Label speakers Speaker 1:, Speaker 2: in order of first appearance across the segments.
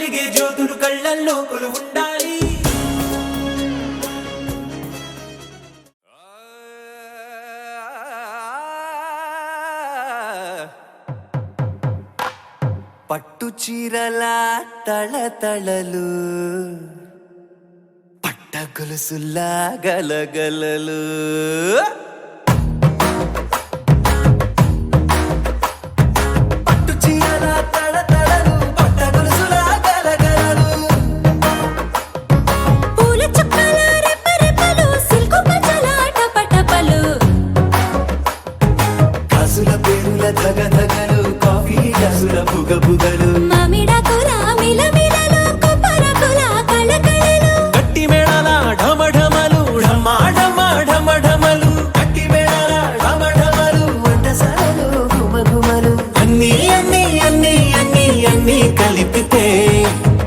Speaker 1: వెలిగే జ్యోతులు కళ్ళల్లో కొలువుండాలి. పట్టు చీరల తళతళలు, పట్ట గొలుసుల్లా గలగలలు. పట్టు చీరల తళతళలు, పట్ట గొలుసుల్లా గలగలలు.
Speaker 2: పూల చుక్కల రెపరెపలు, సిల్కు పచ్చల టపటపలు.
Speaker 1: కాసుల పేరుల ధగధగలు, కాఫీ గ్లాసుల బుగబుగలు.
Speaker 2: మామిడాకుల మిలమిలలు, కొబ్బరకుల కళకళలు.
Speaker 1: గట్టి మేళాల ఢమఢమలు, ఢమా ఢమా ఢమఢమలు. గట్టి మేళాల ఢమఢమలు, వంటసాలలు గుమగుమలు. అన్నీ అన్నీ అన్నీ అన్నీ అన్నీ కలిపితే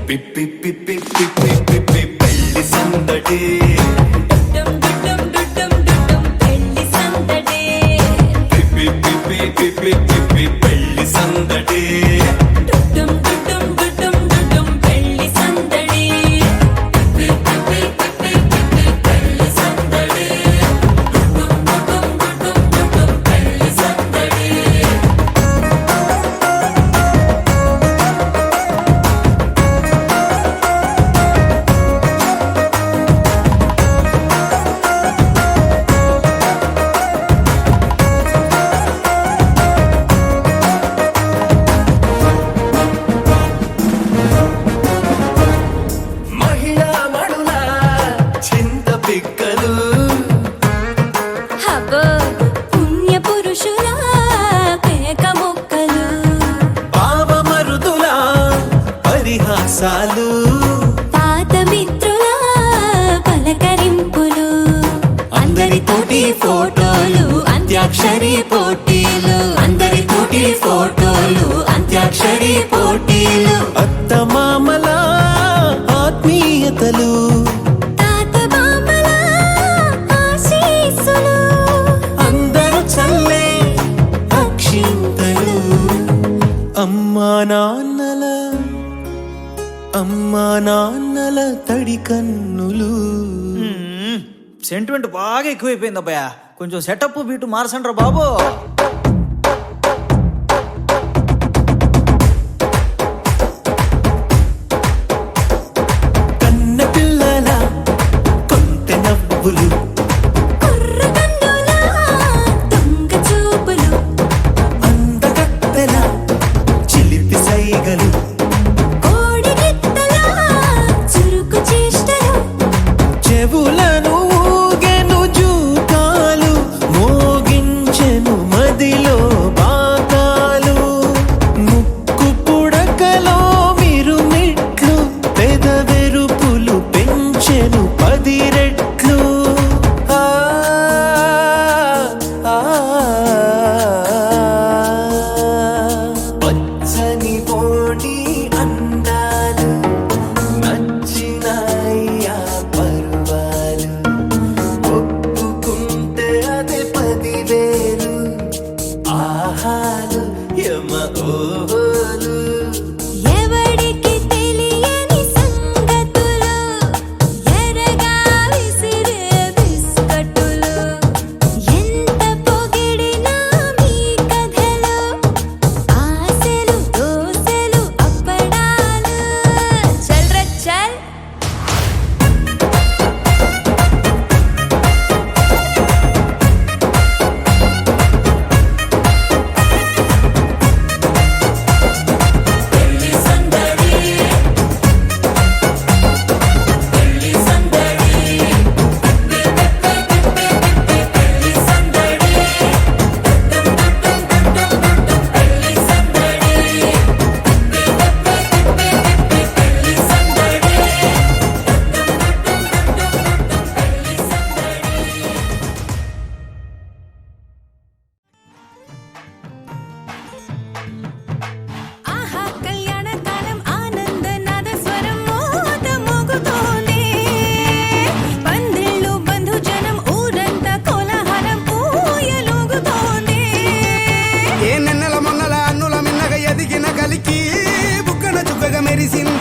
Speaker 1: పిప్పి పిప్పి పిప్పి పిప్పి పెళ్లి సందడి.
Speaker 2: డుడ్డుం డుడ్డుం డుడ్డుం డుడ్డుం పెళ్లి సందడి.
Speaker 1: పిప్పి పిప్పి పిప్పి పిప్పి పెళ్లి సందడి.
Speaker 2: డుడ్డుం డుడ్డుం డుడ్డుం డుడ్డుం పెళ్లి సందడి. పిప్పి పిప్పి పిప్పి పిప్పి పెళ్లి సందడి. డుడ్డుం డుడ్డుం డుడ్డుం డుడ్డుం పెళ్లి సందడి.
Speaker 1: మహిళా మడుల చింత పిక్కలు.
Speaker 2: హబో పుణ్య పురుషుల పేక మొక్కలు.
Speaker 1: పావమరుదుల పరిహాసాలు.
Speaker 2: పాత మిత్రుల పలకరింపులు. అందరితోటి ఫోటోలు, అంత్యాక్షరి పోటీలు. అందరితోటి ఫోటోలు, అంత్యాక్షరి పోటీలు.
Speaker 1: అత్తమామల ఆత్మీయతలు.
Speaker 2: తాత బామ్మల ఆశీస్సులు.
Speaker 1: అందరూ చల్లే అక్షింతలు. అమ్మా నాన్నల తడి కన్నులు.
Speaker 3: సెంటిమెంట్ బాగా ఎక్కువైపోయింది అబ్బాయ. కొంచెం సెటప్ బీటు మార్చండ్రా బాబు.
Speaker 1: కన్న పిల్లల కొంటె నవ్వులు.
Speaker 2: కుర్రకన్నుల దొంగ చూపులు.
Speaker 1: అందగత్తెల చిలిపి సైగలు.
Speaker 2: కోడిగిత్తల చురుకు చేష్టలు.
Speaker 1: చెవులను ఊగెను జూకాలు, మోగించెను మరి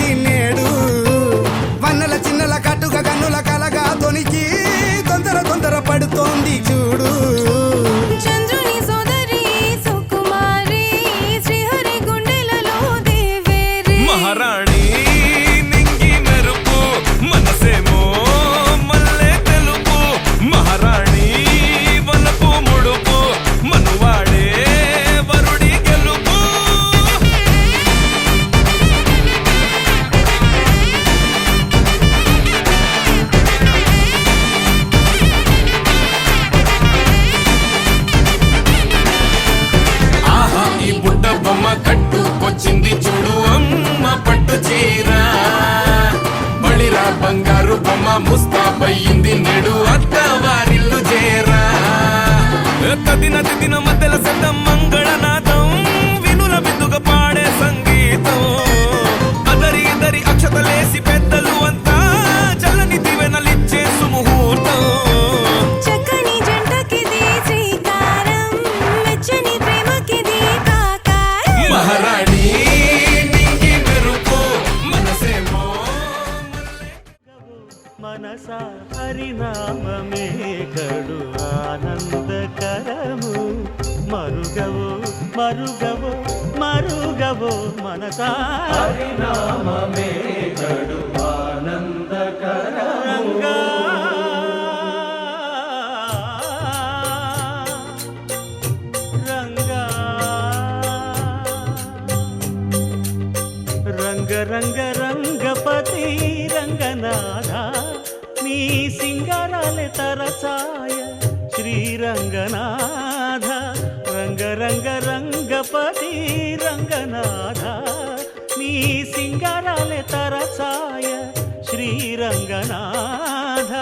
Speaker 4: అయింది నేడు వన్నెల చిన్నల కట్టుగా కన్నుల కలగా తొనికి తొందర పడుతోంది చూడు
Speaker 2: చంద్రుని సోదరి సుకుమారి శ్రీహరి గుండెలలో దేవేరి
Speaker 5: మహారాణి నింగి మెరుపు మనసేమో మల్లె తెలుపు మహారాణి వలపు ముడుపు మనువాడే వరుడి గెలుపు ఆహా ఈ బుట్ట బొమ్మ కట్టుకొచ్చింది చూడు అమ్మ పట్టు చీర బళిరా బంగారు బొమ్మ ముస్తాబయ్యింది నేడు అత్తవారిల్లు చేరా తదిన తిదిన మధ్యల శబ్దం మంగళనాదం వినుల విందుగా పాడే సంగీతం అదరి ఇదరి అక్షతలేసి పెద్దలు అంతా చల్లని దివెనలిచ్చే సుముహూర్తం
Speaker 2: చక్కని జంటకిది శ్రీకారం మెచ్చని ప్రేమకిది కాకారం
Speaker 5: మహారాణి నింగి మెరుపు మనసేమో
Speaker 1: మనసా హరినామమే కడు ఆనందకరము మరుగవో మరుగవో మరుగవో మనసా హరినామమే కడు ఆనందకరంగా రంగా రంగ రంగ రంగపతి రంగనాథ నీ సింగారాలే తరసాయ శ్రీరంగనాథ రంగ రంగ రంగపతి రంగనాథ నీ సింగారాలే తరసాయ శ్రీరంగనాథ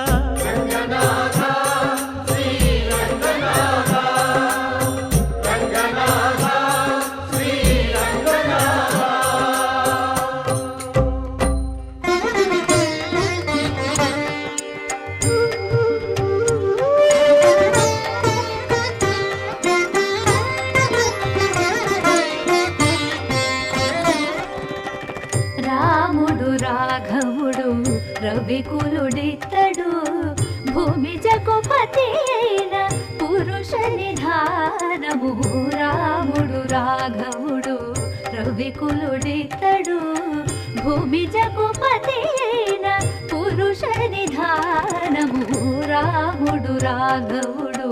Speaker 2: రాముడు రాఘవుడు రవికులుడితడు భూమి జగపతి అయిన పురుష నిధానము రాముడు రాఘవుడు రవికులుడితడు భూమి జగపతి అయిన పురుష నిధానము రాముడు రాఘవుడు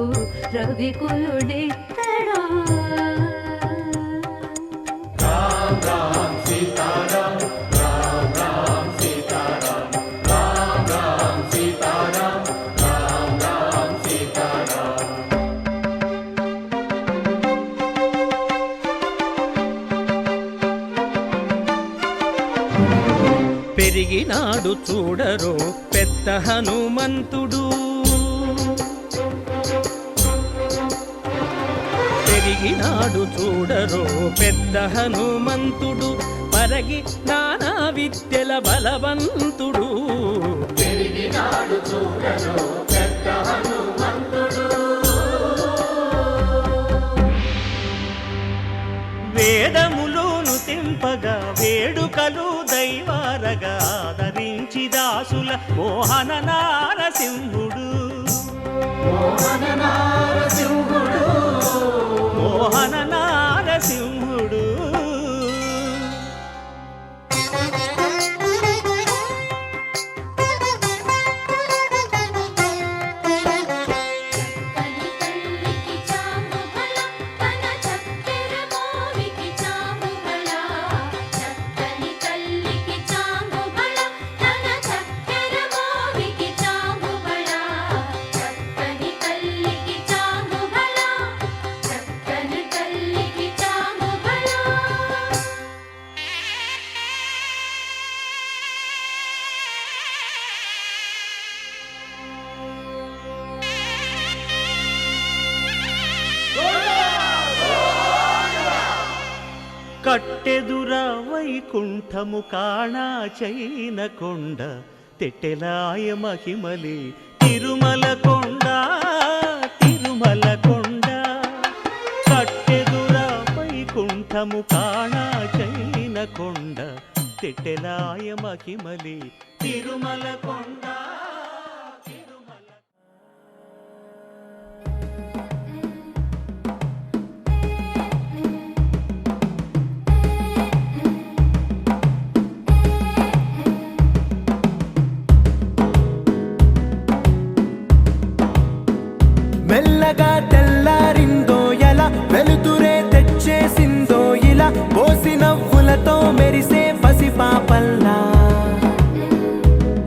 Speaker 2: రవికులుడితడు
Speaker 1: పెరిగినాడు చూడరో పెద్ద హనుమంతుడు పెరిగినాడు చూడరో పెద్ద హనుమంతుడు పరగి నానా విద్యల బలవంతుడు పెరిగినాడు చూడరో పెద్ద హనుమంతుడు వేదములోను తెంపగా వేడుకలు దైవారగా ఆదరించి దాసుల మోహన నారసింహుడు మోహన నారసింహుడు కట్టెదుర వైకుంఠము కాణా చైన కొండ తెట్టెలాయ మహిమలి తిరుమల కొండ తిరుమల కొండ కట్టెదుర వైకుంఠము కాణా చైన కొండ తెట్టెలాయ మహిమలి తిరుమల కొండ తిరుమల.
Speaker 6: మెల్లగా తెల్లారిందో ఎలా వెలుతురే తెచ్చేసిందో ఇలా పోసి నవ్వులతో మెరిసే పసిపాపల్లా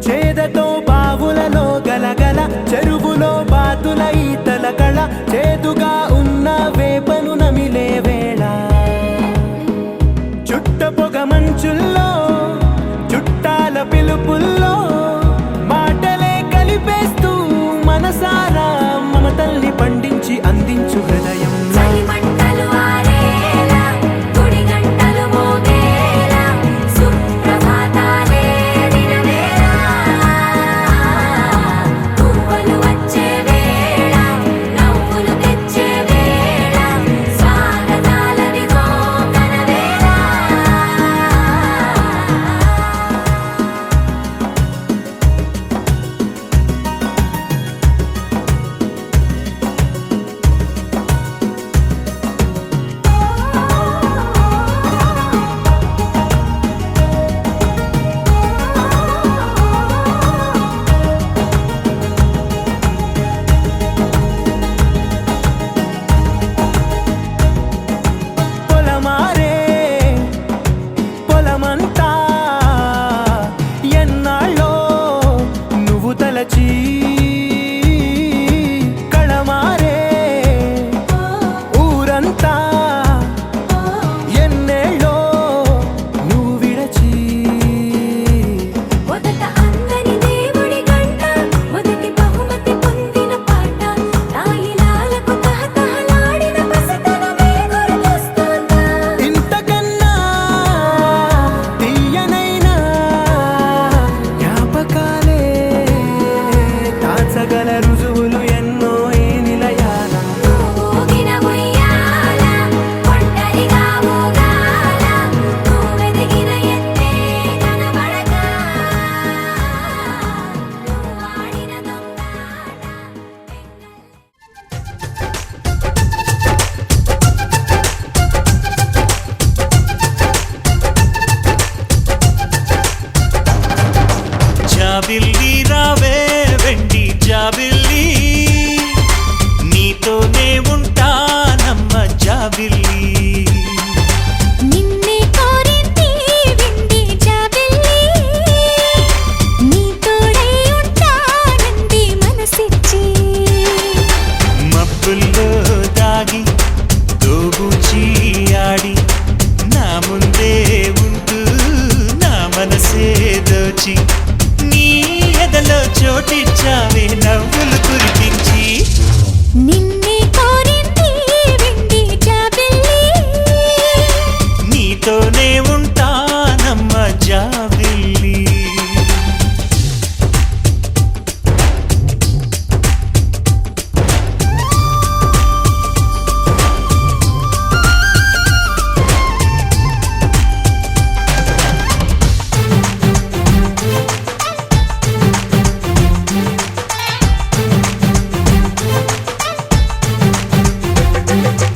Speaker 6: చేదతో బావులలో గలగల చెరువులో బాతుల ఈతల కళ చేదుగా ఉన్న వేపను నమిలే వేళ చుట్ట పొగ మంచుల్లో చుట్టాల పిలుపుల్లో మాటలే కలిపేస్తూ మనసారా మమతల్ని పండించి అందించు హృదయం
Speaker 2: చలిమంటలు ఆరేలా గుడి గంటలు మోగేలా సుప్రభాతాలే దినవేళ పువ్వులు వచ్చే వేళ నవ్వులు తెచ్చే వేళ స్వాగతాలదిగో కనవేళ.
Speaker 6: పొలమారే పొలమంతా ఎన్నాళ్ళో నువ్వు తలచి కళమారే ఊరంతా ఎన్నేళ్ళో నువ్వు విడచి
Speaker 2: మొదట అందని దేవుడి గంట మొదటి బహుమతి పొందిన పాట తాయిలాలకు తహతహలాడిన పసితనమే గుర్తొస్తుందా.
Speaker 6: ఇంతకన్నా తీయనైనా జ్ఞాపకాలే దాచగల రుజువులు ఎన్నో ఈ నిలయాల
Speaker 2: ఊగిన ఉయ్యాల ఒంటరిగా ఊగాల నువ్వెదిగిన ఎత్తే కనబడక నువ్వాడిన దొంగాట
Speaker 1: జాబిల్లి రావే వెండి జాబిల్లి నీతోనే ఉంటానమ్మ జాబిల్లి.
Speaker 2: నిన్నే కోరింది వెండి జాబిల్లి నీ తోడై ఉంటానంది మనసిచ్చి.
Speaker 1: మబ్బుల్లో దాగి దోబూచి ఆడి నా ముందే ఉంటూ నా మనసే దోచి నీ ఎదలో చోటిచ్చావే నవ్వులు కురిపించి.
Speaker 2: నిన్నే కోరింది వెండి జాబిల్లి
Speaker 1: నీతోనే ఉంటానమ్మ జాబిల్లి.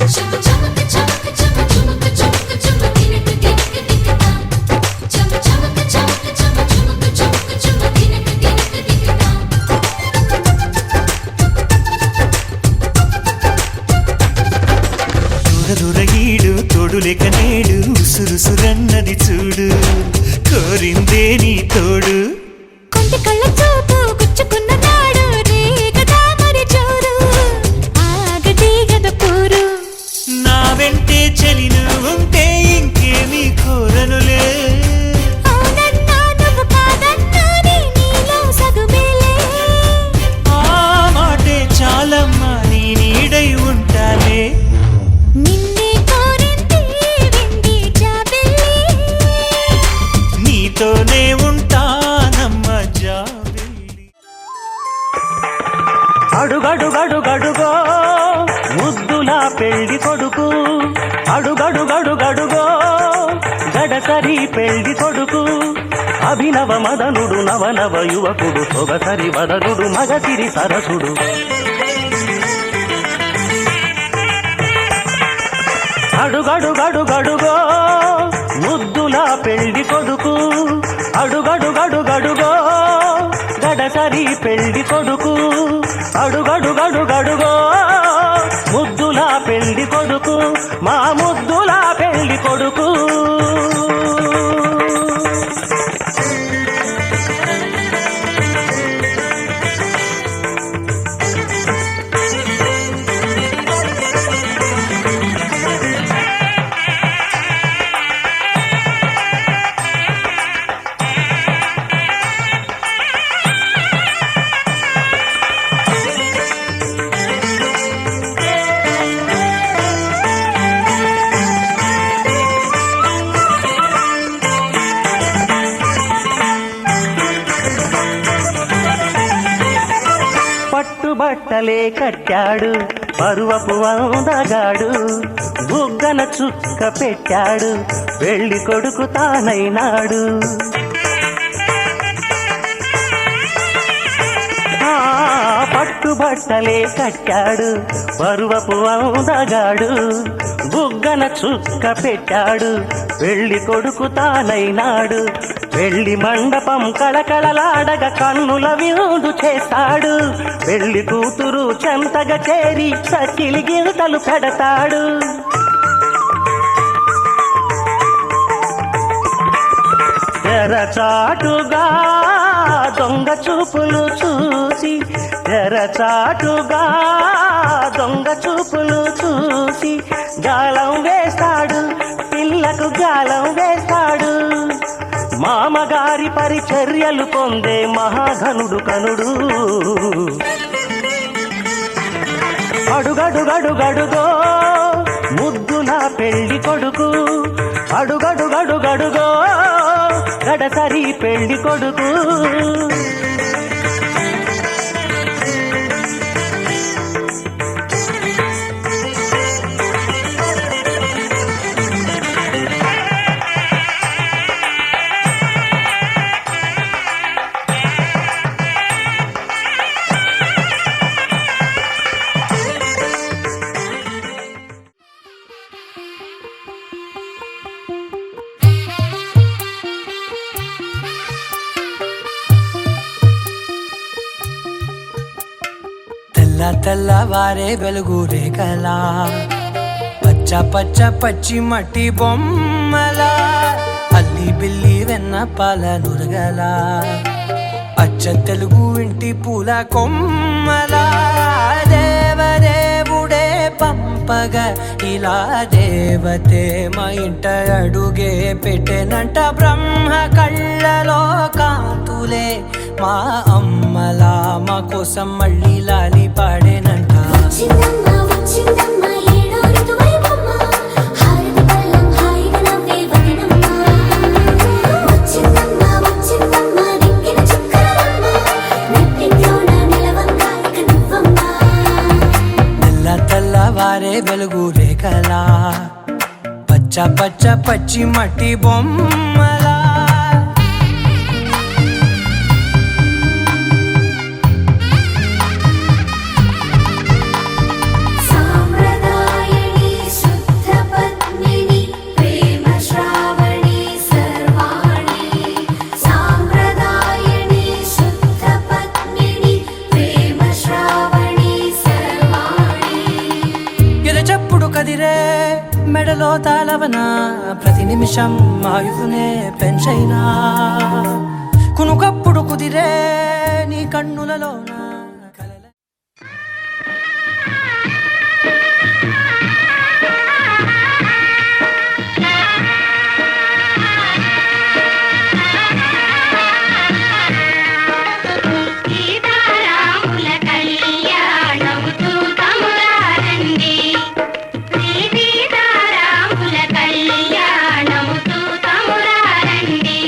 Speaker 2: చమ చమక చమక చమ చమక చమక చమ దినక దినక దినక చమ చమక చమక చమ చమక చమక చమ దినక దినక దినక.
Speaker 1: దూరదూరగీడు తోడులేక నేడు ఉసురుసురన్నది చూడు కోరిందే నీ తోడు.
Speaker 2: కొంటి కళ్ళ చూపు గుచ్చుకున్న నాడు రేగదా మరి జోరు ఆగది గద పోరు.
Speaker 1: నా వెంటే చలిను ఉంటే ఇంకేమీ కోరనులే.
Speaker 2: అవునన్నా నువ్వు కాదన్నా నీలో సగుమేలే.
Speaker 1: ఆ మాటే చాలమ్మా నీ నీడై ఉంటాలే.
Speaker 2: నిన్నే కోరింది వెండి జాబిల్లి
Speaker 1: నీతోనే ఉంటానమ్మ జాబిల్లి. అడుగడుగడుగడుగో ముద్దుల పెళ్లి కొడుకు అడుగడుగడుగడుగో గడ
Speaker 7: గడసరి పెళ్లి కొడుకు అభినవ మదనుడు నవనవ యువకుడు సొగసరి వదనుడు మగసిరి సరసుడు అడుగడుగడుగడుగో ముద్దుల పెళ్లి కొడుకు అడుగడుగడుగడుగో గడసరి పెళ్లి కొడుకు అడుగడుగడుగడుగో ముద్దుల పెళ్లి కొడుకు మా ముద్దుల పెళ్లి కొడుకు పట్టుబట్టలే కట్టాడు పరువపు అందగాడు బుగ్గన చుక్క పెట్టాడు పెళ్లి కొడుకు తానైనాడు పట్టుబట్టలే కట్టాడు పరువపు అందగాడు బుగ్గన చుక్క పెట్టాడు పెళ్లి కొడుకు తానైనాడు పెళ్లి మండపం కళకళలాడగా కన్నుల విందు చేస్తాడు పెళ్లి కూతురు చెంతగా చేరి సకిలి గిల్తలు పెడతాడు తెరచాటుగా దొంగ చూపులు చూసి తెరచాటుగా దొంగ చూపులు చూసి గాలం వేస్తాడు పిల్లకు గాలం వేస్తాడు మామగారి పరిచర్యలు పొందే మహాఘనుడు కనుడు అడుగడుగడుగడుగో ముద్దుల పెళ్లి కొడుకు అడుగడుగడుగడుగో గడసరి పెళ్లి కొడుకు
Speaker 6: తెల్లవారే వెలుగు రేఖలా పచ్చ పచ్చ పచ్చి మట్టి బొమ్మలా అల్లి బిల్లి వెన్న పాల నురగలా అచ్చ తెలుగు ఇంటి పూల కొమ్మలా దేవదేవుడే పంపగా ఇలా దేవతే మా ఇంట అడుగే పెట్టెనంట బ్రహ్మ కళ్ళలో కాంతులే మా అమ్మలా మా కోసం మళ్ళీ లాలి పాడేనంట
Speaker 2: వచ్చిందమ్మ వచ్చిందమ్మ ఏడో ఋతువైవమ్మ హారతి పళ్ళం హాయిగా నవ్వే వదనమ్మ వచ్చిందమ్మ వచ్చిందమ్మ దిక్కిన చుక్కలమ్మ నెట్టింట్లోన నిలవంగా ఇక నువ్వమ్మ
Speaker 6: తెల్లవారే వెలుగు రేఖలా పచ్చ పచ్చ పచ్చి మట్టి బొమ్మలా
Speaker 2: సాంప్రదాయని శుద్ధ పద్మిని ప్రేమ శ్రావణి సర్వాణి సాంప్రదాయని శుద్ధ పద్మిని ప్రేమ శ్రావణి సర్వాణి
Speaker 6: ఎరచప్పుడు కదిరే మెడలో తాళవన ప్రతి నిమిషం ఆయుధునే పెంచైనా కునుకప్పుడు కుదిరే నీ కన్నులలోన
Speaker 2: సీతారాముల కళ్యాణముతో తమురారండి సీతారాముల కళ్యాణముతో తమురారండి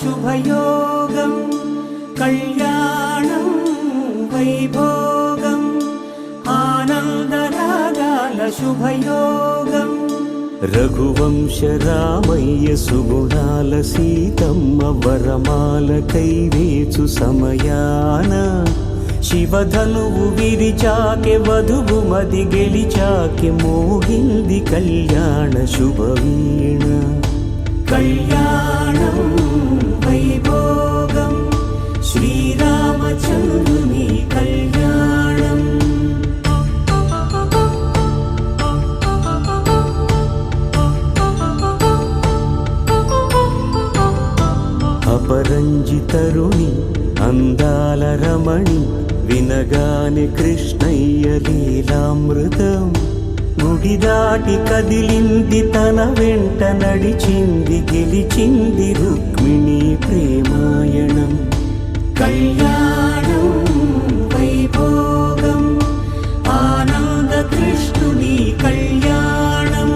Speaker 6: శుభయోగం కళ్యాణం వైభోగం ఆనందరాగాల శుభయోగం
Speaker 7: రఘువంశ రామయ్య సుగుణాల సీతమ్మ వరమాల కైవేచు సమయాన శివధనువు విరిచాకె వధువు మది గెలిచాకె మోగింది కళ్యాణ శుభవీణ
Speaker 6: కళ్యాణం వైభోగం శ్రీరామచంద్రుని కళ్యాణం
Speaker 7: అపరంజితరుణి అందాల రమణి వినగానే కృష్ణయ్య లీలామృతం గుడి దాటి కదిలింది తన వెంట నడిచింది గెలిచింది రుక్మిణి ప్రేమాయణం
Speaker 6: కళ్యాణం వైభోగం ఆనంద కృష్ణుని కళ్యాణం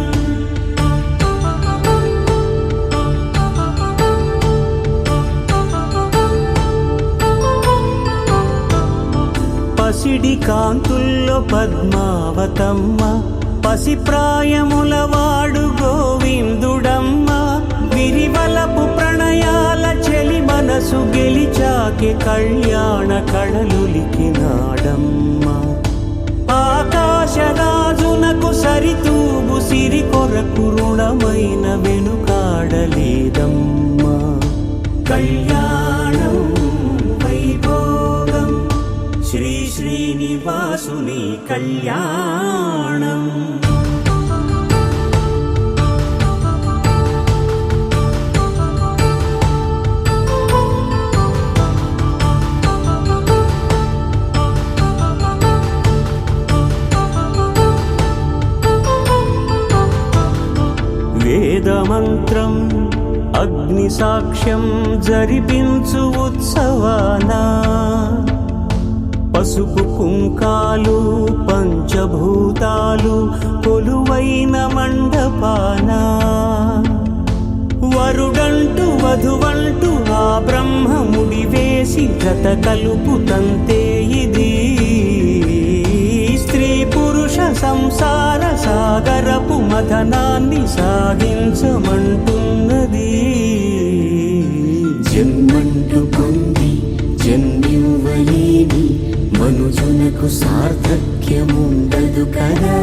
Speaker 7: పసిడి కాంతుల్లో పద్మావతమ్మ పసిప్రాయముల వాడు గోవిందుడమ్మ విరివలపు ప్రణయాల చెలి మనసు గెలిచాకి కళ్యాణ కళలులికినాడమ్మ ఆకాశరాజునకు సరితూగు సిరి కొరకు రుణమైన వెనుకాడలేదమ్మా కళ్యాణం వైభోగం శ్రీ శ్రీనివాసుని కళ్యాణం వేదమంత్రం అగ్ని సాక్ష్యం జరిపించు ఉత్సవానా పసుపు కుంకాలు పంచభూతాలు కొలువైన మండపాన వరుడంటూ వధువంటూ ఆ బ్రహ్మముడి వేసి జత కలుపుతంతే ఇది స్త్రీ పురుష సంసార సాగరపు మథనాన్ని సాగించమంటున్నది జన్మంటూ పొంది జన్మివ్వలేని మనుజునకు సార్థక్యముండదు కదా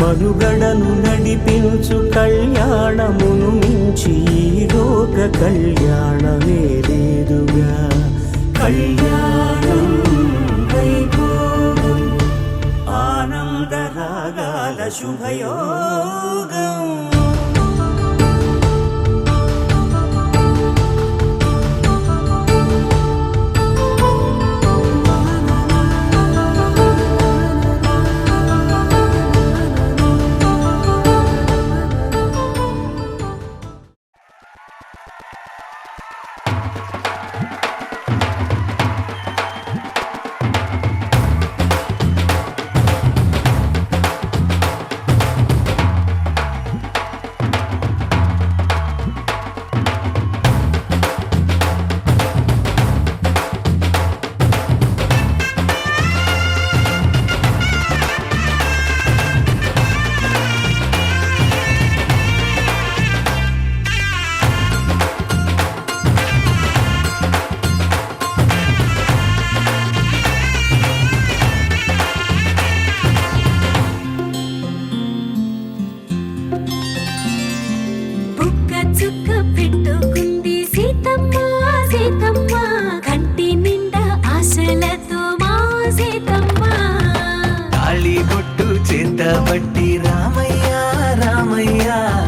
Speaker 7: మనుగడను నడిపించు కళ్యాణమును మించి ఈ లోక కళ్యాణమే లేదుగా కళ్యాణం వైభోగం ఆనందరాగాల శుభయోగం
Speaker 1: పట్టి రామయ్య రామయ్య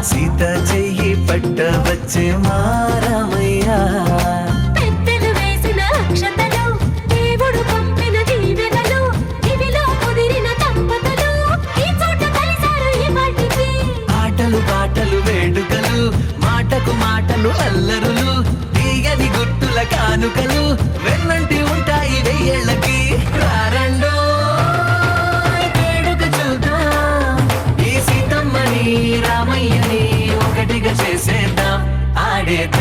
Speaker 1: సీత చెయ్యి పట్ట వచ్చే మా రామయ్య
Speaker 2: పెద్దలు వేసిన అక్షతలు దేవుడు పంపిన దీవెనలు ఇవిలో కుదిరిన దంపతులు ఈ చోట కలిసారు ఈ వాటికి
Speaker 1: ఆటలు పాటలు వేడుకలు మాటకు మాటలు అల్లరులు తీయని గుట్టుల కానుకలు వెన్నంటి ఉంటాయి వెయ్యేళ్ళకి రారండో రామయ్యని ఒకటిగా చేసేద్దాం ఆడేద్దాం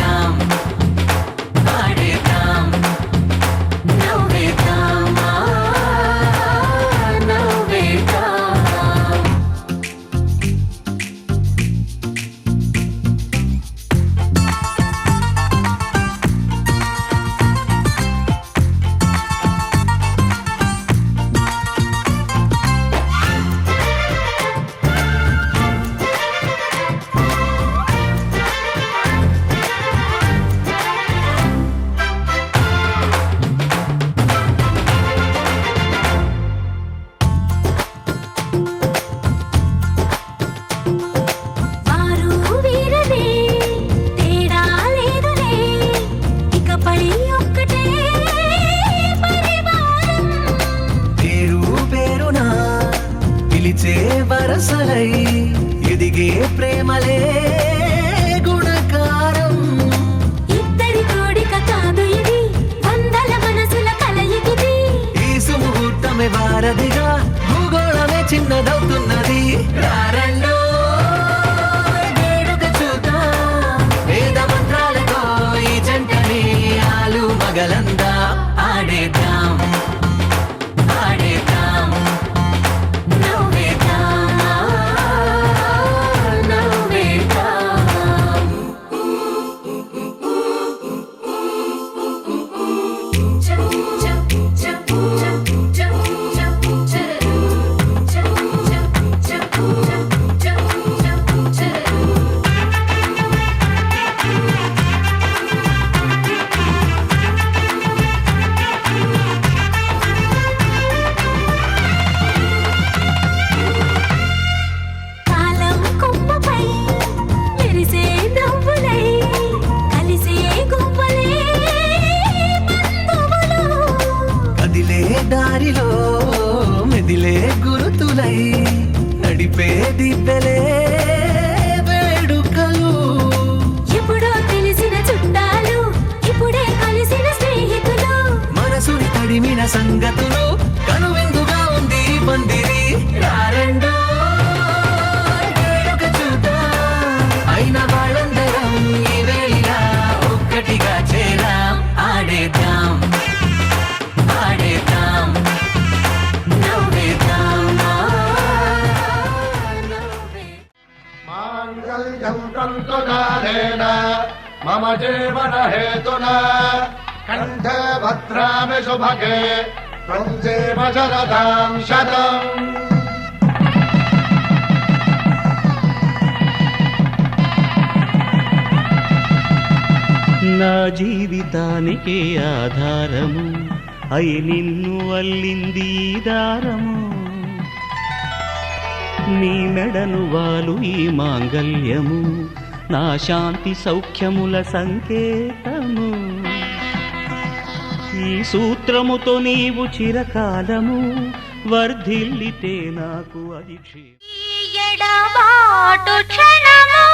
Speaker 1: ఆడేద్దాం ఆడేద్దాం నవ్వేద్దాం నవ్వేద్దాం
Speaker 2: కాలం కొమ్మపై మెరిసే నవ్వులై కలిసే గువ్వలే బంధువులు
Speaker 1: కదిలే దారిలో మెదిలే గురుతులై నడిపే దిబ్బెలే వేడుకలు
Speaker 2: ఎప్పుడో తెలిసిన చుట్టాలు ఇప్పుడే కలిసిన స్నేహితులు
Speaker 1: మనసుని తడిమిన సంగతులు కనువిందుగా ఉంది ఈ పందిరి రారెండో వేడుక చూద్దాం అయిన వాళ్ళందరం ఈ వేళ ఒక్కటిగా చేరాం ఆడేద్దాం ఆడేద్దాం నవ్వేద్దాం
Speaker 8: మాంగళ్యం తంతుకారేణ మమ జీవన హేతున కంఠే భద్రామి శుభగే త్వం జీవ శరదాం శతం
Speaker 7: నా జీవితానికి ఆధారము అయి నిన్ను అల్లింది ఈ దారము నీ మెడను వాలు ఈ మాంగల్యము నా శాంతి సౌఖ్యముల సంకేతము ఈ సూత్రముతో నీవు చిరకాలము వర్ధిల్లితే నాకు అది
Speaker 2: ఎడబాటు క్షణము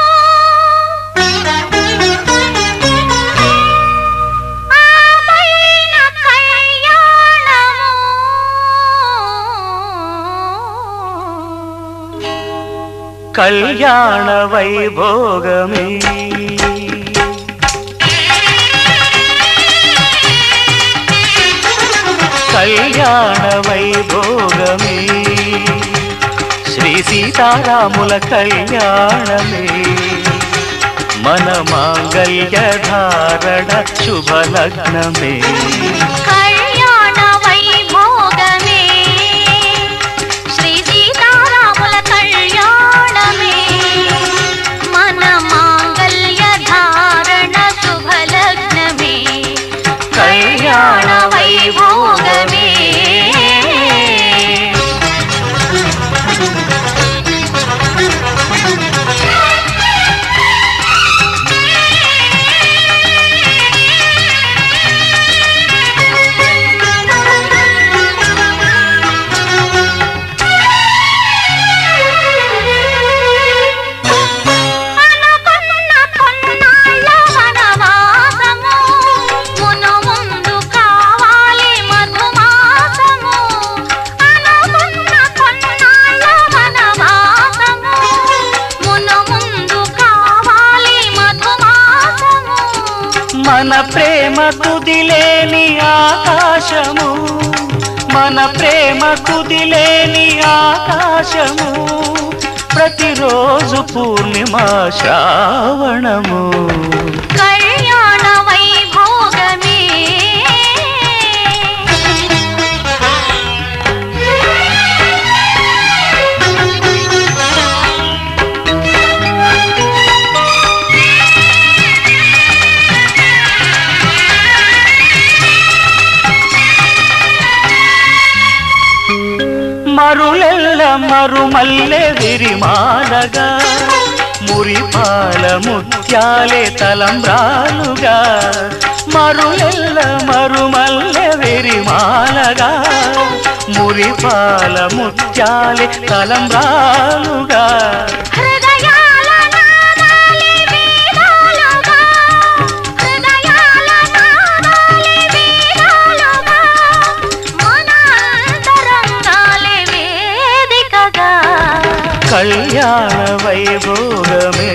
Speaker 2: ఆపైన కళ్యాణము
Speaker 7: కళ్యాణ వైభోగమే కళ్యాణ వైభోగమే శ్రీ సీతారాముల కళ్యాణమే మన మాంగళ్య ధారణ శుభలగ్నమే
Speaker 2: కళ్యాణ వైభోగమే శ్రీ సీతారాముల కళ్యాణమే మన మాంగళ్య ధారణ శుభలగ్నమే
Speaker 7: కళ్యాణ
Speaker 2: వైభోగమే అనుకున్న కొన్నాళ్ళ వనవాసము మును ముందు కావాలి మధుమాసము అనుకున్న కొన్నాళ్ళ వనవాసము మును ముందు కావాలి మధుమాసము
Speaker 7: మన ప్రేమ కుదిలేని ఆకాశము మన ప్రేమ కుదిలేని ఆకాశము ప్రతిరోజు పూర్ణిమ శ్రావణము
Speaker 2: కళ్యాణ వైభోగమే
Speaker 7: మరులెల్ల మరుమల్లె విరిమాలగా మురిపాల ముత్యాలే తలంబ్రాలుగా మరులెల్ల మరుమల్లె విరిమాలగా మురిపాల ముత్యాలే తలంబ్రాలుగా
Speaker 2: హృదయాల నాదాలి వేదాలుగా హృదయాల నాదాలి వేదాలుగా మన అంతరంగాలే వేదికగా
Speaker 7: కళ్యాణ వైభోగమే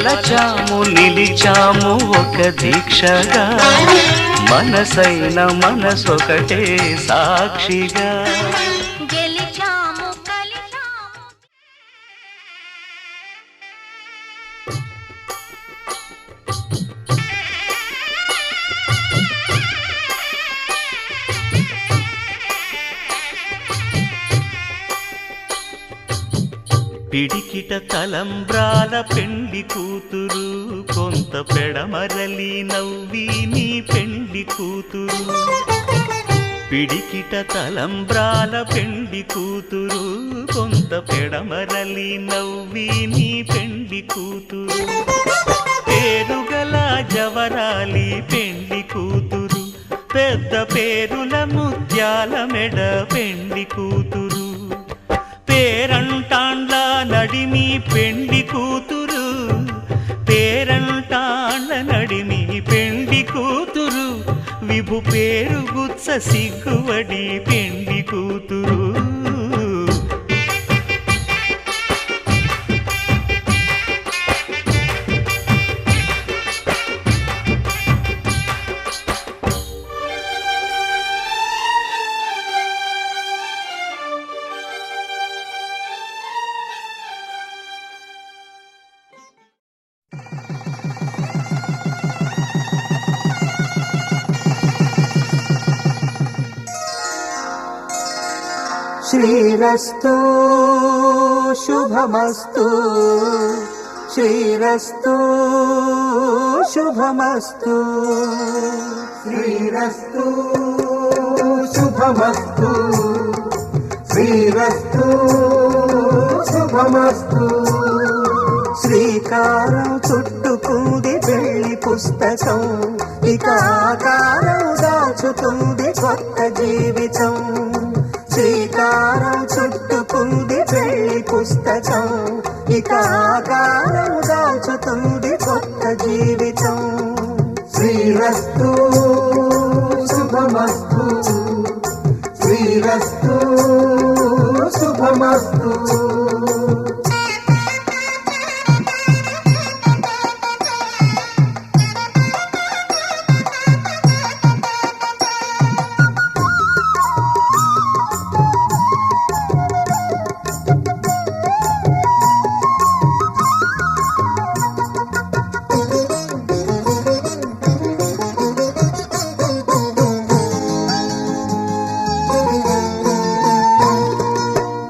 Speaker 7: తలచాము నిలిచాము ఒక దీక్షగా మనసైన మనసొకటే సాక్షిగా
Speaker 2: గెలిచాము కలిచాము
Speaker 7: పిడికిట తలంబ్రాల పెండి కూతురు కొంత పెడమరలి నవ్వి నీ పెండి కూతురు పిడికిట తలంబ్రాల పెండి కూతురు కొంత పెడమరలి నవ్వి నీ పెండి కూతురు పేరుగల జవరాలి పెండి కూతురు పెద్ద పేరుల ముత్యాల మెడ పెండి కూతురు పేరంటాండ్ల నడిమి పెండి కూతురు పేరంటాండ్ల నడిమి పెండి కూతురు విభు పేరు గుత్స సిగ్గువడి పెండి కూతురు
Speaker 6: శ్రీరస్తు శుభమస్తు శ్రీరస్తు శుభమస్తు శ్రీరస్తు శుభమస్తు శ్రీరస్తు శుభమస్తు శ్రీకారం చుట్టుకుంది పెళ్లి పుస్తకం ఇక ఆకారం దాచుతుంది కొత్త జీవితం శ్రీకారం చుట్టుకుంది పెళ్లి పుస్తకం ఇక ఆకారం దాచుతుంది కొత్త జీవితం శ్రీరస్తు శుభమస్తు శ్రీరస్తు శుభమస్తు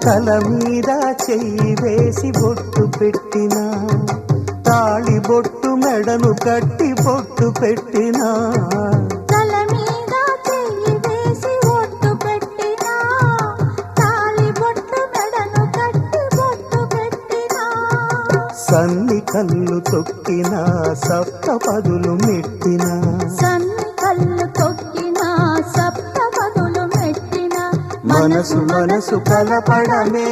Speaker 6: తల మీద చెయ్యి వేసి బొట్టు పెట్టినా తాళి బొట్టు మెడను కట్టి బొట్టు పెట్టినా
Speaker 2: తల మీద చెయ్యి వేసి ఒట్టు పెట్టినా తాళి బొట్టు మెడను కట్టి బొట్టు పెట్టినా
Speaker 6: సన్ని కళ్ళు తొక్కినా సప్త పదులు మెట్టినా
Speaker 2: సన్ని కళ్ళు తొక్కినా సప్త పదులు మెట్టినా
Speaker 6: మనసు మనసు కలపడమే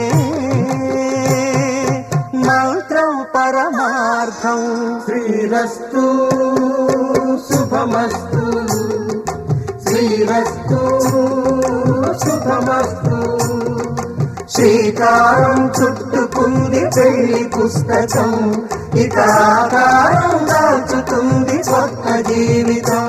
Speaker 6: మంత్రం పరమార్థం శ్రీరస్తు శుభమస్తు శ్రీరస్తు శుభమస్తు శ్రీకారం చుట్టుకుంది పెళ్లి పుస్తకం ఇక ఆకారం దాచుతుంది కొత్త జీవితం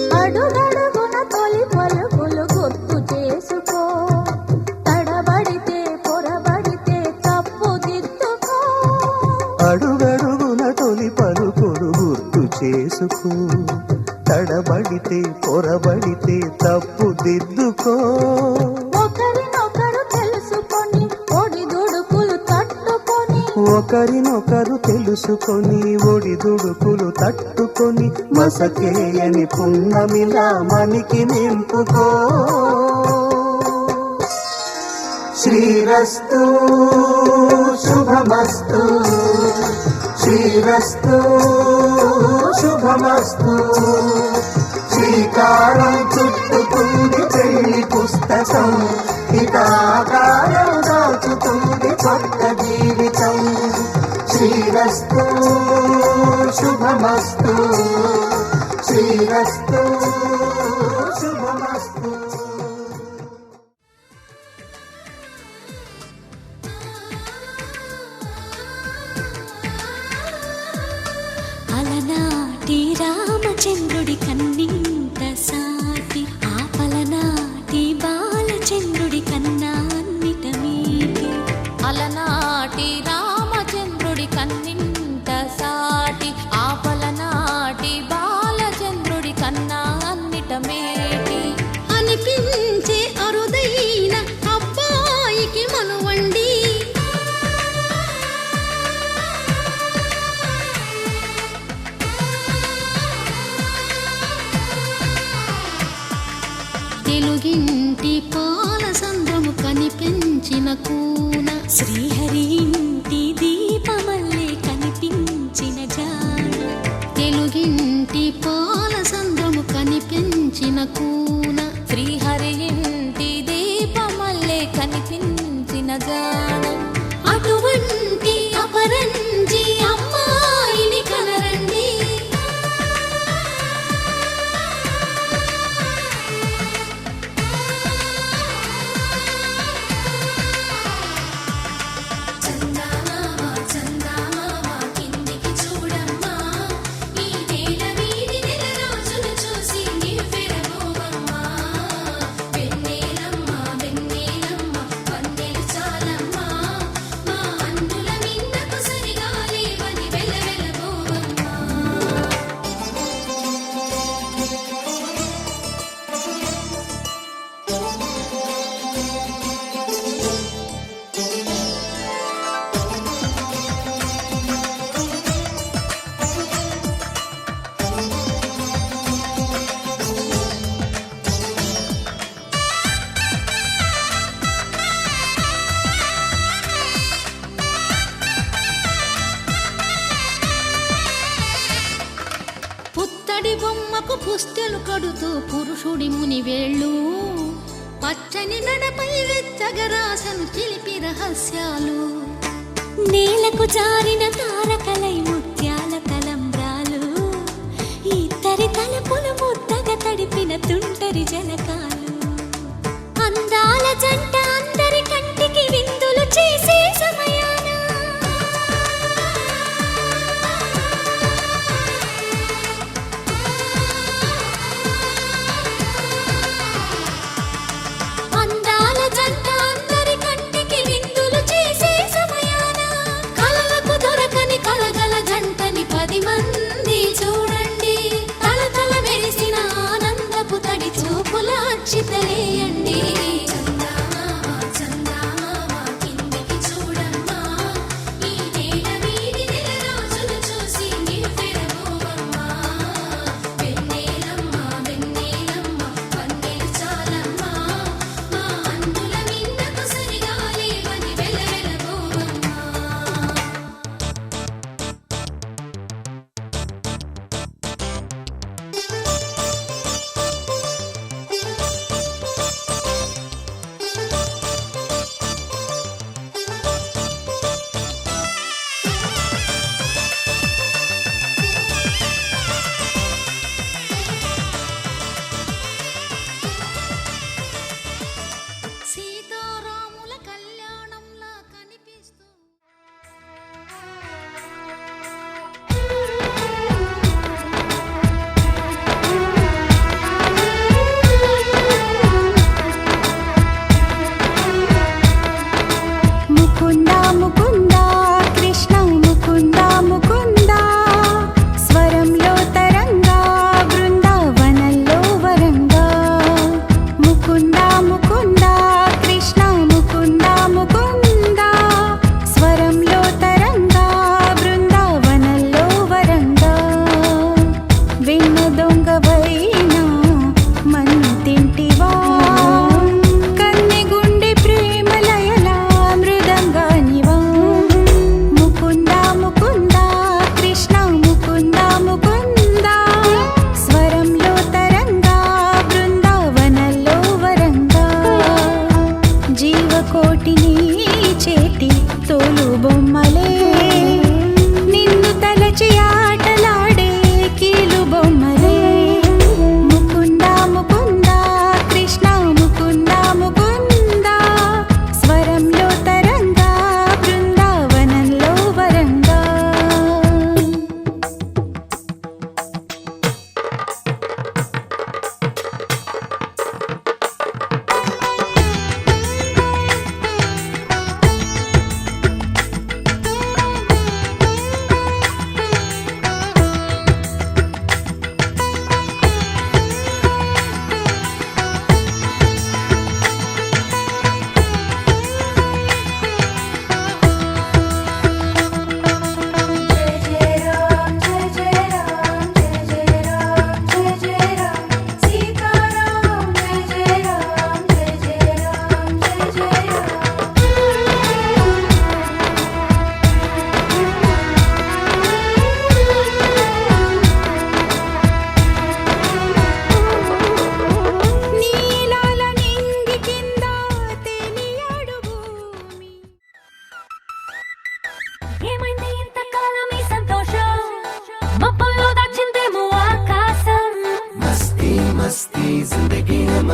Speaker 2: అడుగడుగున తొలి పలుకులు గుర్తు చేసుకో తడబడితే పొరబడితే తప్పు దిద్దుకో
Speaker 6: అడుగడుగున తొలి పలుకులు గుర్తు చేసుకో తడబడితే పొరబడితే తప్పు దిద్దుకో
Speaker 2: ఒకరినొకరు తెలుసుకొని ఒడిదుడుకులు తట్టుకొని
Speaker 6: ఒకరినొకరు తెలుసుకొని ఒడిదుడుకులు తట్టుకొని మసకేయని పున్నమిలా మనికి నింపుకో శ్రీరస్తు శుభమస్తు శ్రీరస్తు శుభమస్తు శ్రీకారం చుట్టుకుంది పెళ్లి పుస్తకం ఇక ఆకారం దాచుతుంది కొత్త జీవితం శ్రీరస్తు శుభమస్తు శ్రీరస్తు శుభమస్తు
Speaker 2: అలనాటి రామచంద్రుడి కన్నింత సాటి ఆపలనాటి బాలచంద్రుడి కన్నా అన్నిట మీటి అలనాటి రామచంద్రుడి కన్నింత సాటి ఆపలనాటి బాలచంద్రుడి కన్నా అన్నిట మేటి అనిపించే అరుదైన అబ్బాయికి మనువండి తెలుగింటి పాల సంద్రము కనిపించిన కూన శ్రీహరి ఇంటి దీపమల్లే కనిపించిన జాన తెలుగింటి పాల సంద్రము కనిపించిన కూన శ్రీహరి ఇంటి దీపమల్లే కనిపించిన జాన అటువంటి అపరంజి అమ్మాయిని కనరండి పుత్తడి బొమ్మకు పుస్తెలు కడుతూ పురుషుడి ముని వేళ్ళు పచ్చని నడపై వెచ్చగరాసను చిలిపి రహస్యాలు నేలకు జారిన తారకలై ముత్యాల తలంబ్రాలు ఇద్దరి తలపులు ముద్దగా తడిపిన తుంటరి జలకాలు అందాల జంట అందరి కంటికి విందులు చేసే సమయాన అందాల జంట అందరి కంటికి విందులు చేసే సమయాన కలలకు దొరకని కలగల జంటని 10 మంది చూడండి తలతల మెరిసిన ఆనందపు తడి చూపుల అక్షితలేయండి చందమామ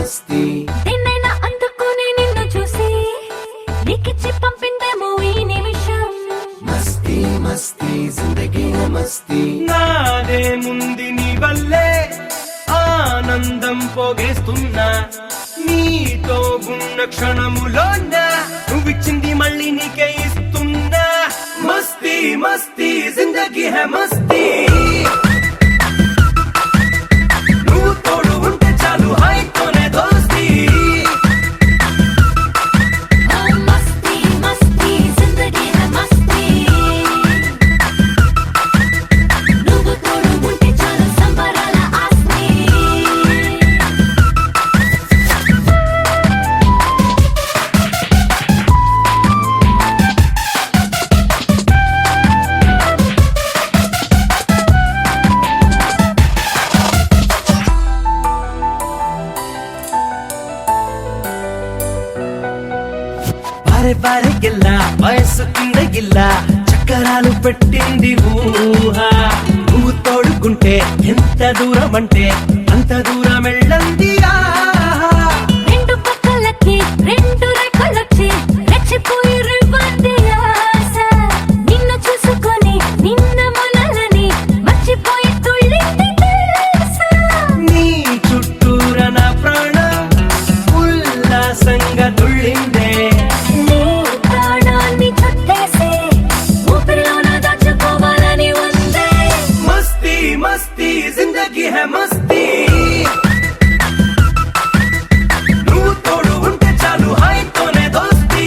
Speaker 1: మస్తీ
Speaker 2: నిన్నైనా అందుకుని నిన్ను చూసి నీకిచ్చి పంపిందేమో ఈ నిమిషం
Speaker 1: మస్తీ మస్తీ జిందగీ మస్తీ
Speaker 7: నాదే ముంది నీ వల్లే ఆనందం పోగేస్తున్నా నీతో ఉన్న క్షణములోన నువ్విచ్చింది మళ్ళీ నీకే ఇస్తున్నా మస్తీ మస్తీ జిందగీ హై మస్తీ నువ్వు తోడు ఉంటే చాలు హాయితోనే దోస్తీ
Speaker 2: మస్తీ మస్తీ జిందగీ హై మస్తీ నువ్వు తోడు ఉంటే చాలు సంబరాల ఆస్తి
Speaker 7: బారే బారే గిల్లా వయస్సు కింద గిల్లా చక్కరాలు పెట్టింది ఊహ నువ్వు తోడుకుంటే ఎంత దూరం అంటే అంత దూరం వెళ్ళంది ఆహా.
Speaker 2: రెండు పక్కలకి రెండు రెక్కలొచ్చి రెచ్చిపోయి రివ్వంది ఆశ నిన్ను చూసుకొని నిన్న మనలని మర్చిపోయి తుళ్ళింది తెలుసా
Speaker 7: నీ చుట్టూర నా ప్రాణం ఉల్లాసంగా తుళ్ళిందే
Speaker 2: నీ ప్రాణాన్ని చుట్టేసి ఊపిరిలోన దాచుకోవాలని ఉందే
Speaker 7: మస్తీ మస్తీ జిందగీ హై మస్తీ నువ్వు తోడు ఉంటే చాలు హాయితోనే దోస్తీ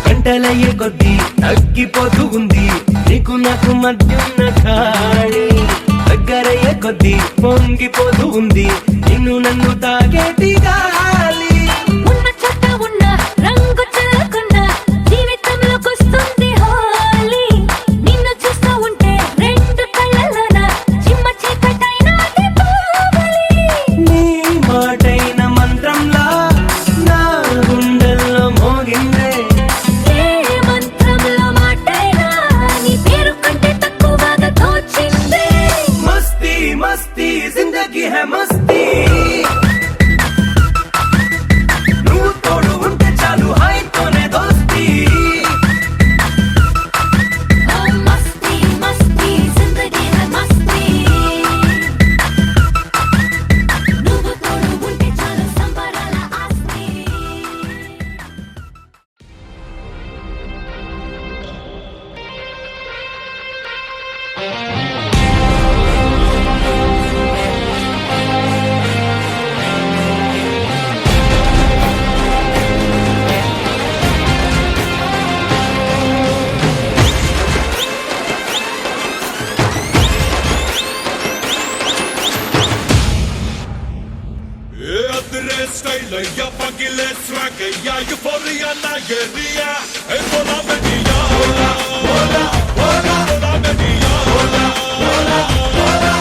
Speaker 7: గంటలయ్యే కొద్దీ తగ్గిపోతూ ఉంది నీకు నాకు మధ్యున్న ఖాళీ దగ్గరయ్యే కొద్దీ పొంగిపోతూ ఉంది నిన్ను నన్ను తాగేటి గాలి
Speaker 2: ఉన్న చోట ఉన్న రంగు చెల్లకున్న జీవితంలోకొస్తుంది హోలీ నిన్ను చూస్తూ ఉంటే రెండు కళ్ళలోన చిమ్మ చీకటైనది పోవాలి
Speaker 7: నీ మాటైన మంత్రంలా నా గుండెల్లో మోగిందే
Speaker 2: ఏ మంత్రంలో మాటైనా నీ పేరు కంటే తక్కువగా తోచిందే
Speaker 7: మస్తీ మస్తీ జిందగీ హై మస్తీ నువ్వు తోడు ఉంటే చాలు హాయితోనే దోస్తీ
Speaker 2: మస్తీ మస్తీ జిందగీ హై మస్తీ నువ్వు తోడు ఉంటే చాలు సంబరాల ఆస్తి
Speaker 5: అద్రే స్టైల్ అయ్యా పగిలే స్వాగ్ అయ్యా యుఫోరియా నా ఏరియా ఏ బోలా మెడియా బోలా బోలా బోలా మెడియా బోలా బోలా బోలా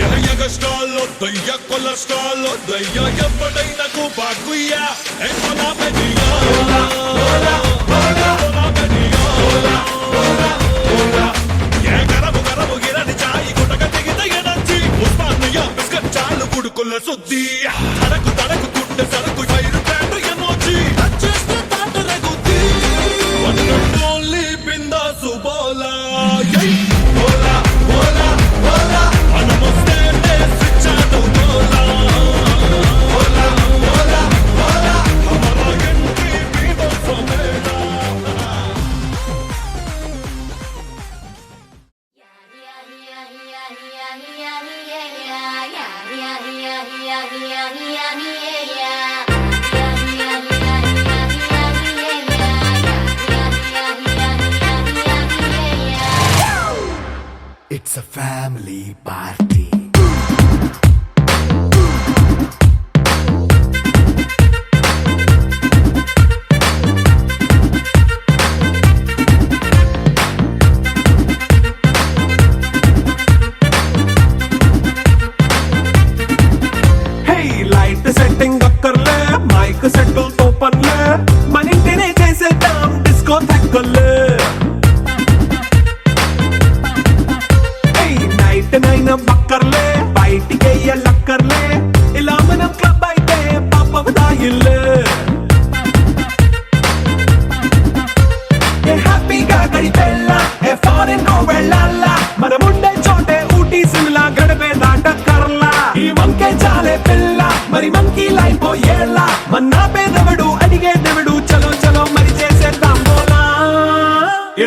Speaker 5: యహ స్టాల్ దయ్యా కొలెస్ట్రాల్ దయ్యా ఎప్పుడైనా బాగుయ్యా ఏ బోలా మెడియా బోలా బోలా బోలా మెడియా బోలా బోలా బోలా ఏ గరము గిరని చాయి గుటక దిగితే ఎనర్జీ ఉస్మాన్ యా బిస్కట్ చాలు కుడుకుల సుద్ది తడకు తడకు గుండె సరకు ఫైర్ బ్రాండ్ ఎమోజీ చేస్తే తాట రగుద్ది వన్ అండ్ ఓన్లీ బిందాసు బోలా బోలా బోలా బోలా మనమొస్తే స్విచ్ ఆన్ బోలా బోలా బోలా బోలా హమారా ఎంట్రీ బీబో సోమేడా
Speaker 6: It's a family party.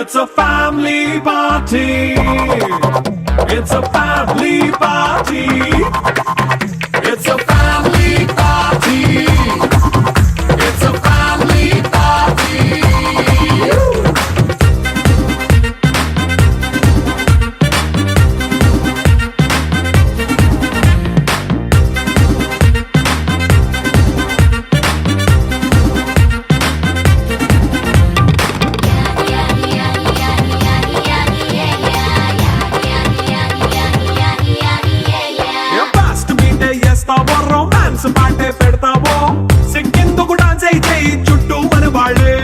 Speaker 5: It's a family party. It's a family party. It's a family party. It's a family party. Fast మీటే చేస్తావో రొమాన్స్ పాటే పెడతావో సిక్కిందుకు డాన్స్ అయి చేయి చుట్టూ మన వాళ్ళే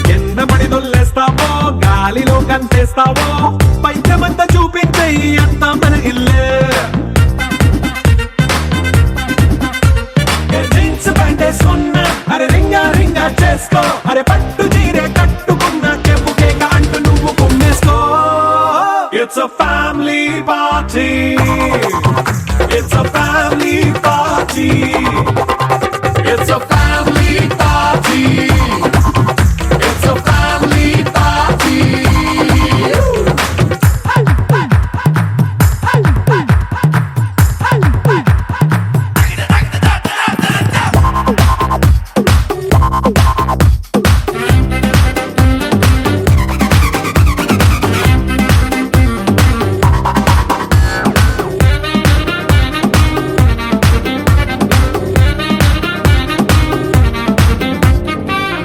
Speaker 5: కింద పడి దొల్లేస్తావో గాలిలో కంచేస్తావో పైచమంతా చూపించేయి అంతా మన ఇల్లే జీన్స్ ప్యాంటేసుకున్నా అరే రింగా రింగా చేసుకో అరే పట్టు చీరే కట్టుకున్న చెప్పు కేక అంటూ నువ్వు కుమ్మేసుకో It's a family party. It's a family party. It's a family party. It's a family party.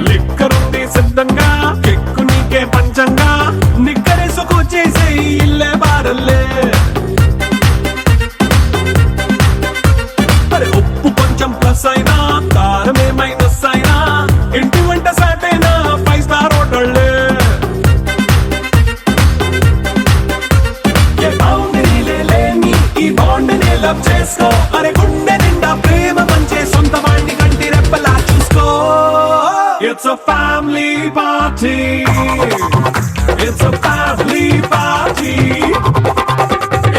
Speaker 5: లిక్కరుంది సిద్ధంగా కెక్కు నీకే పంచంగా నిక్కరేసుకు చేసే ఇల్లే బారల్లే అరే ఉప్పు కొంచెం ప్లస్ అయినా కారమే మైనస్ అయినా ఇంటి వంట సాటైనా 5 స్టార్ హోటళ్ళే ఏ బౌండరీలే లేని ఈ బాండ్ని లవ్ చేసుకో అరే గుండె నిండా ప్రేమ పంచే సొంత వాడిని కంటి రెప్పలా చూసుకో It's a family party. It's a family party.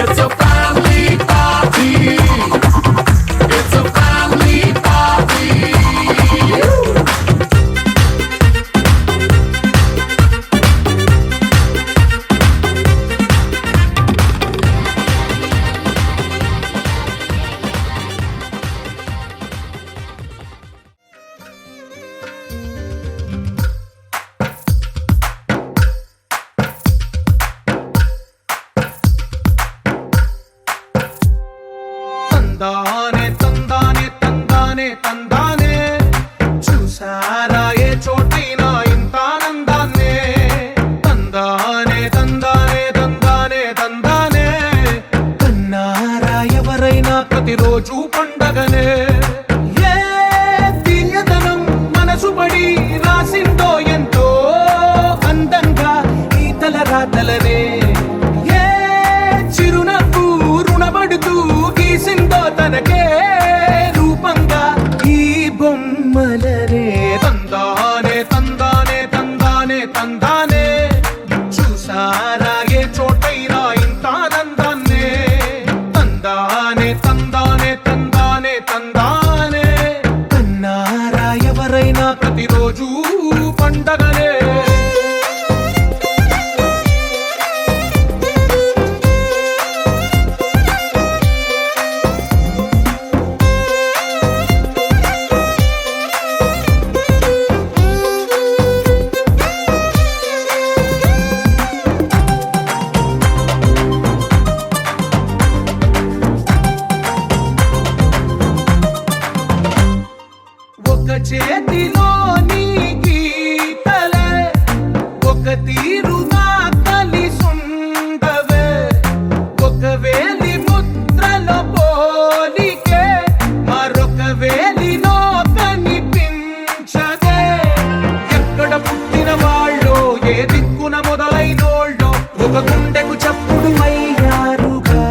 Speaker 5: It's a family party. It's a family party.
Speaker 4: తందానే తందానే తందానే తందానే చూసారా ఏ చోటైనా ఇంత ఆనందాన్నే తందానే తందానే తందానే తందానే కన్నారా ఎవరైనా ప్రతిరోజు పండగనే ఏ తీయదనం మనసు పడి రాసిందో ఎంతో అందంగా ఈ తల రాతలనే ఏ చిరునవ్వు రుణపడుతూ గీసిందో తనకే రూపంగా ఈ బొమ్మలనే తందానే తందానే తందానే తందానే చూసారా ఏ చోటైనా ఇంత ఆనందాన్నే తందానే తందానే తందానే తందానే కన్నారా ఎవరైనా ప్రతిరోజు పండగనే ఒక చేతిలో నీ గీతలే ఒక తీరుగా కలిసుండవే ఒక వేలి ముద్రలో పోలికే మరొక వేలిలో కనిపించదే ఎక్కడ పుట్టిన వాళ్ళో ఏ దిక్కున మొదలైనోళ్ళో ఒక గుండెకు చప్పుడు అయ్యారుగా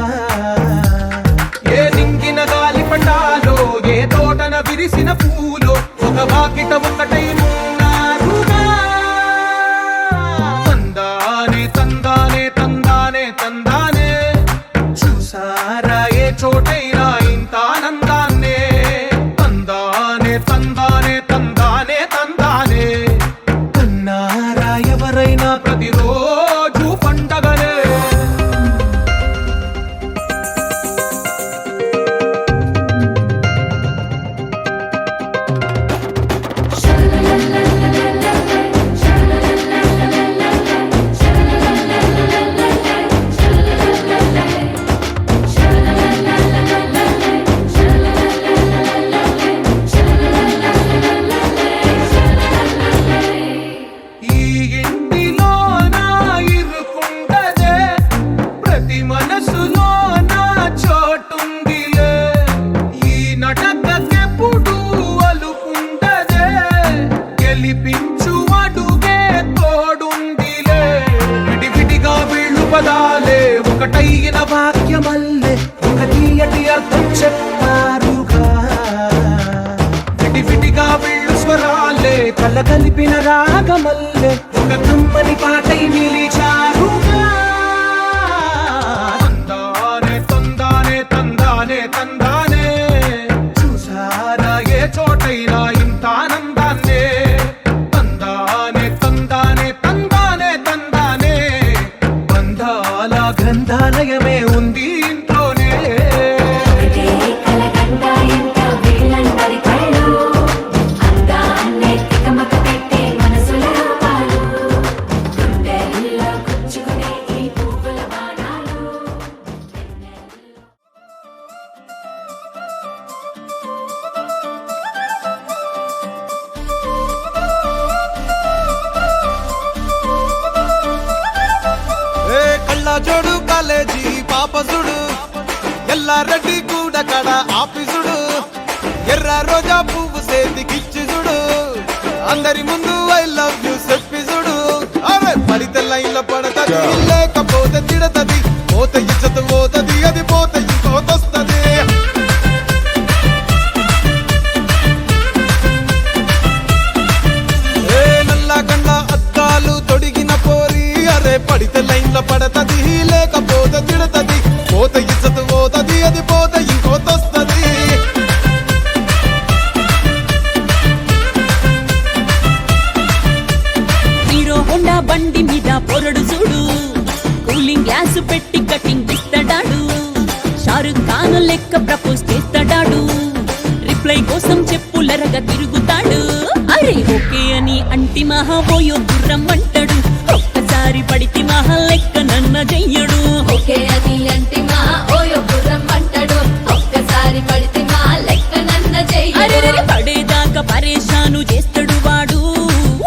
Speaker 4: ఏ నింగిన గాలి పటాలో ఏ తోటన విరిసిన పూలో ఒక వాకిట ఒకటై ఉన్నారుగా తందానే తందానే తందానే తందానే చూసారా ఏ చోటైనా ఇంత ఆనందాన్నే తందానే తందానే తందానే తందానే కల కలిపిన రాగమల్లె ఒక కమ్మని పాటై నిలిచారుగా. తందానే తందానే తందానే తందానే చూసారా ఏ చోటైనా ఇంత ఆనందాన్నే. తందానే తందానే తందానే తందానే బంధాల గ్రంథాలయమే ఉంది ఇంట్లోనే.
Speaker 2: ఒకటే కలగంట ఎంత వీళ్ళందరి కళ్ళు అందాన్నే తికమక పెట్టే మనసుల రూపాలు గుండెల్లో గుచ్చుకునే ఈ పువ్వుల బాణాలు.
Speaker 4: ఏ కళ్ళ జోడు కాలేజీ పాపసుడు ఎల్లారెడ్డి కూడా కడ ఆఫీసుడు ఎర్ర రోజా పువ్వు సేతికిచ్చి చూడు అందరి ముందు ఐ లవ్ యూ చెప్పిసుడు. అరే పడితే లైన్ల పడతది లేకపోతే తిడతది పోత ఇచ్చత పోతది అది పోత ఇంకోతొస్తది. ఏ నల్ల కళ్ళ అద్దాలు తొడిగిన పోరి అరే పడితే లైన్ల పడతది లేకపోతే తిడతది పోత ఇచ్చత పోతది అది పోత ఇంకోతొస్తది.
Speaker 9: హీరో హోండా బండి మీద పొరడు చూడు కూలింగ్ గ్లాస్ పెట్టి కటింగ్ ఇస్తాడాడు షారుఖ్ ఖాన్ లెక్క ప్రపోజ్ చేస్తాడాడు రిప్లై కోసం చెప్పులరగా తిరుగుతాడు. అరే ఓకే అని అంటి మహా పోయో గుర్రం అంటాడు ఒక్కసారి పడితే మహా లెక్క నన్న చెయ్యడు.
Speaker 2: ఓకే అని అంటే మా ఓయో గుర్రం అంటాడు ఒక్కసారి పడితే మా లెక్క నన్న
Speaker 9: అరే
Speaker 2: చెయ్యడు.
Speaker 9: పడేదాకా పరేషాను చేస్తాడు వాడు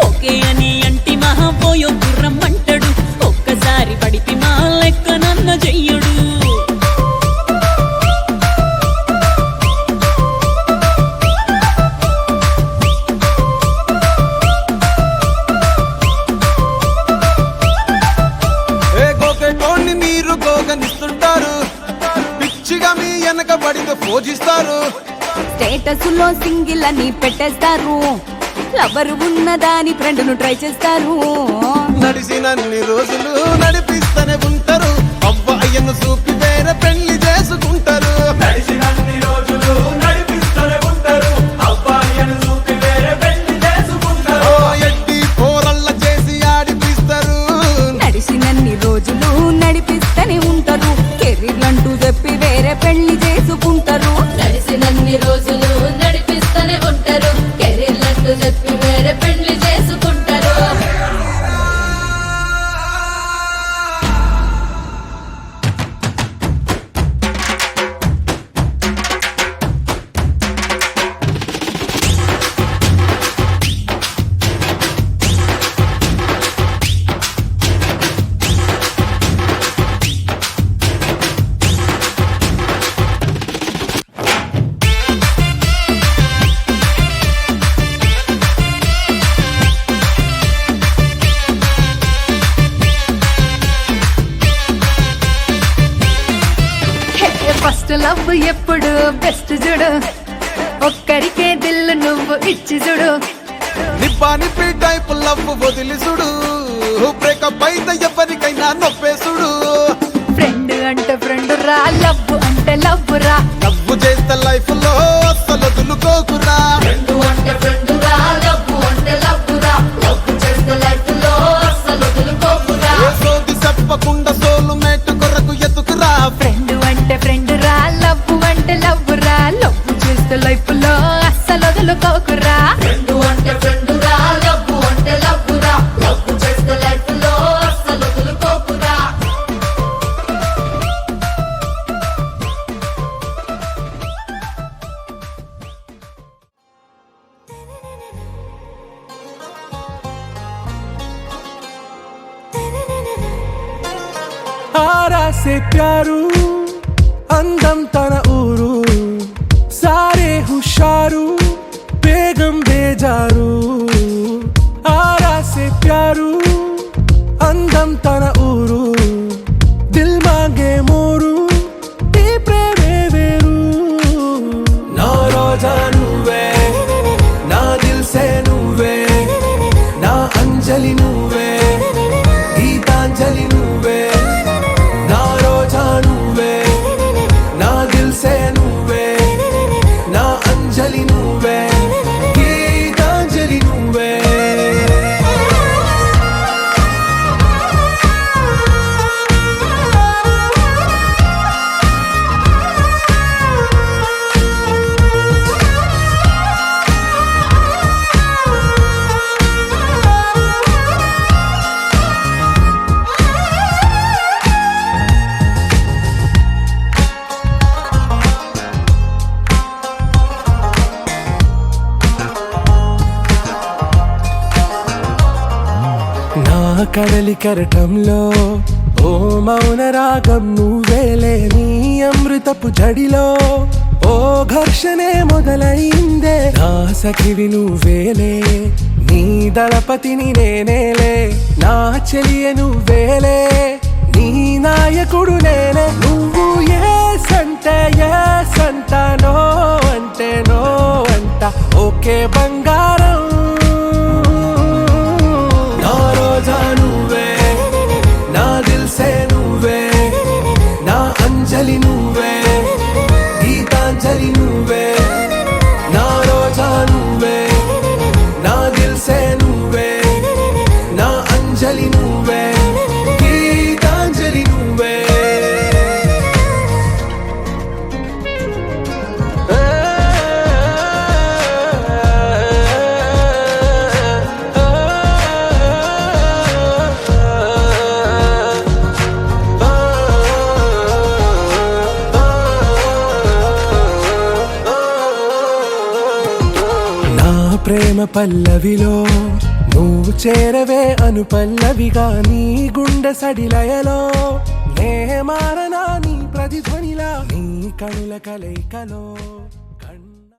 Speaker 9: ఓకే అని అంటి మహా పోయో గుర్రం అంటాడు ఒక్కసారి పడితే మా లెక్క నన్న చెయ్యడు.
Speaker 4: ఏ గోకెటోన్ని మీరు గోగనిస్తుంటారు పిచ్చిగా మీ వెనక పడితే పూజిస్తారు.
Speaker 9: స్టేటస్ లో సింగిల్ అని పెట్టేస్తారు లవర్ ఉన్నదాని ఫ్రెండ్ ను ట్రై చేస్తారు.
Speaker 4: నడిచినన్ని రోజులు నడిపిస్తూనే ఉంటారు అవ్వ అయ్యను చూపి వేరే పెళ్లి చేసుకుంటారు. నడిచినన్ని రోజులు నడిపిస్తూనే ఉంటారు అవ్వ అయ్యను చూపి వేరే పెళ్లి చేసుకుంటారు. ఎడ్డి పోరల్ల చేసి ఆడిపిస్తారు.
Speaker 9: నడిచినన్ని రోజులు నడిపిస్తూనే ఉంటారు కెరీర్లంటూ చెప్పి వేరే పెళ్లి చేసుకుంటారు.
Speaker 2: నడిసినన్ని రోజులు నడిపిస్తూనే ఉంటారు కెరీర్లంటూ చెప్పి వేరే పెళ్లి చేసుకుంటారు.
Speaker 10: ఫస్ట్ లవ్ ఎప్పుడు బెస్ట్ చూడు ఒక్కరికే దిల్లు నువ్వు ఇచ్చి చూడు.
Speaker 4: నిబ్బా నిప్పి టైపు లవ్ వదిలిసుడు బ్రేకప్ అయితే ఎవరికైనా నొప్పేసుడు.
Speaker 10: ఫ్రెండ్ అంటే ఫ్రెండ్ రా లవ్ అంటే లవ్ రా
Speaker 4: లవ్ చేస్తే లైఫ్ లో అస్సలు వదులుకోకురా.
Speaker 2: ఫ్రెండ్ అంటే ఫ్రెండ్ రా లవ్ అంటే లవ్ రా లవ్ చేస్తే లైఫ్ లో అస్సలు వదులుకోకురా.
Speaker 4: ఏ సోది చెప్పకుండా సోలు మేటు కొరకు ఎతుకురా.
Speaker 10: ఫ్రెండ్ అంటే ఫ్రెండ్ రా లవ్ అంటే లవ్ రా లవ్ చేస్తే లైఫ్ లో అస్సలు వదులుకోకురా.
Speaker 2: ఫ్రెండ్ అంటే ఫ్రెండ్ రా లవ్ అంటే లవ్ రా లవ్ చేస్తే లైఫ్ లో అస్సలు వదులుకోకురా.
Speaker 4: ఆరా సే ప్యారు అందం తన ఊరు సారే హుషారు బేగం బేజారు. ఆరా సే ప్యారు అందం తన ఊరు దిల్ మాంగే మోరు ఈ ప్రేమే వేరు. నా రోజా నువ్వే నా దిల్ సే నువ్వే నువ్వే గీతాంజలి నువ్వే నా కడలి కరటంలో ఓ మౌన రాగం నువ్వేలే నీ అమృతపు జడిలో ఓ ఘర్షణే మొదలైందే నా సఖివి నువ్వేలే నీ దళపతిని నేనేలే నా చెలియ నువ్వేలే నీ నాయకుడు నేనే నువ్వు ఏ సంట నో అంటే నో అంట ఓకే బంగారం నా రోజా నువ్వే నా దిల్సే నువ్వే నా అంజలి నువ్వే గీతాంజలి నువ్వే నా రోజా నువ్వే నా దిల్సే నువ్వే నా అంజలి నువ్వే గీతాంజలి నువ్వే ప్రేమ పల్లవిలో నువ్వు చేరవే అను పల్లవిగా నీ గుండె సడిలయలో నే మారనా నీ ప్రతిధ్వనిలా నీ కనుల కలయికలో